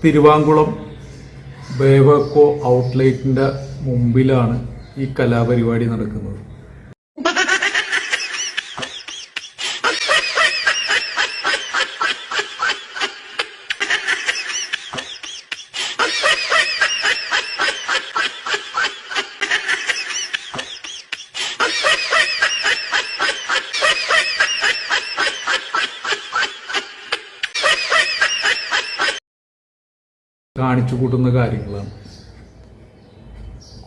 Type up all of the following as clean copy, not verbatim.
തിരുവാങ്കുളം ബേവക്കോ ഔട്ട്ലെറ്റിൻ്റെ മുമ്പിലാണ് ഈ കലാപരിപാടി നടക്കുന്നത്. കാണിച്ചു കൂട്ടുന്ന കാര്യങ്ങളാണ്.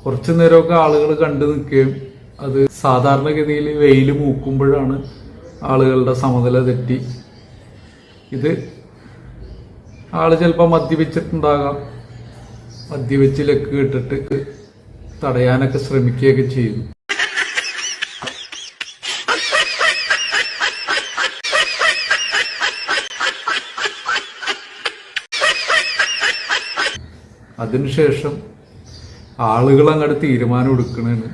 കുറച്ചു നേരമൊക്കെ ആളുകൾ കണ്ടു നിൽക്കുകയും അത് സാധാരണഗതിയിൽ വെയിൽ മൂക്കുമ്പോഴാണ് ആളുകളുടെ സമനില തെറ്റി. ഇത് ആള് ചിലപ്പോൾ മദ്യപിച്ചിട്ടുണ്ടാകാം, മദ്യപിച്ച് ലക്ക് ഇട്ടിട്ട് തടയാനൊക്കെ ശ്രമിക്കുകയൊക്കെ ചെയ്തു. അതിനുശേഷം ആളുകൾ അങ്ങോട്ട് തീരുമാനം എടുക്കണേന്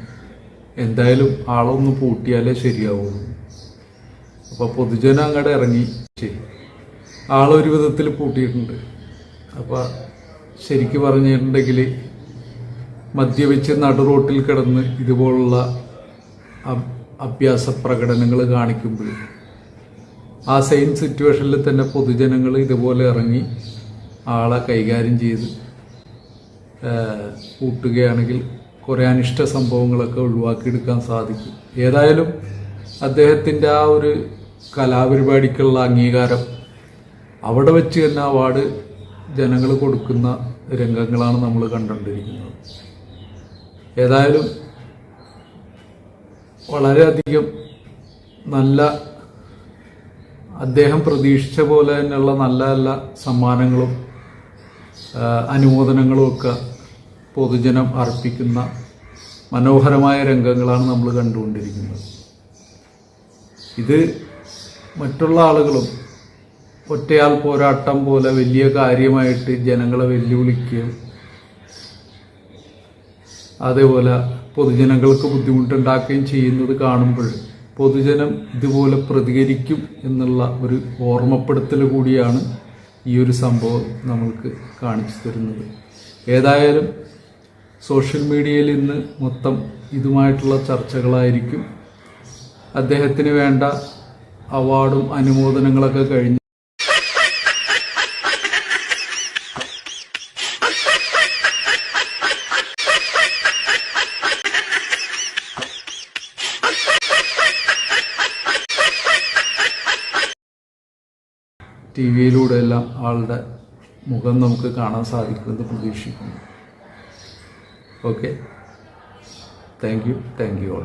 എന്തായാലും ആളൊന്ന് പൂട്ടിയാലേ ശരിയാവുള്ളൂ. അപ്പോൾ പൊതുജനം അങ്ങോട്ട് ഇറങ്ങി ആളൊരു വിധത്തിൽ പൂട്ടിയിട്ടുണ്ട്. അപ്പോൾ ശരിക്കും പറഞ്ഞിട്ടുണ്ടെങ്കിൽ മദ്യപിച്ച് നടു റോട്ടിൽ കിടന്ന് ഇതുപോലുള്ള അഭ്യാസ പ്രകടനങ്ങൾ കാണിക്കുമ്പോൾ ആ സെയിം സിറ്റുവേഷനിൽ തന്നെ പൊതുജനങ്ങൾ ഇതുപോലെ ഇറങ്ങി ആളെ കൈകാര്യം ചെയ്ത് കൂട്ടുകയാണെങ്കിൽ കുറേ അനിഷ്ട സംഭവങ്ങളൊക്കെ ഒഴിവാക്കിയെടുക്കാൻ സാധിക്കും. ഏതായാലും അദ്ദേഹത്തിൻ്റെ ആ ഒരു കലാപരിപാടിക്കുള്ള അംഗീകാരം അവിടെ വെച്ച് തന്നെ അവാർഡ് ജനങ്ങൾ കൊടുക്കുന്ന രംഗങ്ങളാണ് നമ്മൾ കണ്ടുകൊണ്ടിരിക്കുന്നത്. ഏതായാലും വളരെയധികം നല്ല, അദ്ദേഹം പ്രതീക്ഷിച്ച പോലെ തന്നെയുള്ള നല്ല നല്ല സമ്മാനങ്ങളും അനുമോദനങ്ങളും ഒക്കെ പൊതുജനം അർപ്പിക്കുന്ന മനോഹരമായ രംഗങ്ങളാണ് നമ്മൾ കണ്ടുകൊണ്ടിരിക്കുന്നത്. ഇത് മറ്റുള്ള ആളുകളും ഒറ്റയാൾ പോരാട്ടം പോലെ വലിയ കാര്യമായിട്ട് ജനങ്ങളെ വെല്ലുവിളിക്കുകയും അതേപോലെ പൊതുജനങ്ങൾക്ക് ബുദ്ധിമുട്ടുണ്ടാക്കുകയും ചെയ്യുന്നത് കാണുമ്പോൾ പൊതുജനം ഇതുപോലെ പ്രതികരിക്കും എന്നുള്ള ഒരു ഓർമ്മപ്പെടുത്തൽ കൂടിയാണ് ഈ ഒരു സംഭവം നമ്മൾക്ക് കാണിച്ചു തരുന്നത്. ഏതായാലും സോഷ്യൽ മീഡിയയിൽ ഇന്ന് മൊത്തം ഇതുമായിട്ടുള്ള ചർച്ചകളായിരിക്കും. അദ്ദേഹത്തിന് വേണ്ട അവാർഡും അനുമോദനങ്ങളൊക്കെ കഴിഞ്ഞ് TV-യിലൂടെ എല്ലാം ആളുടെ മുഖം നമുക്ക് കാണാൻ സാധിക്കുമെന്ന് പ്രതീക്ഷിക്കുന്നു. Okay, thank you all.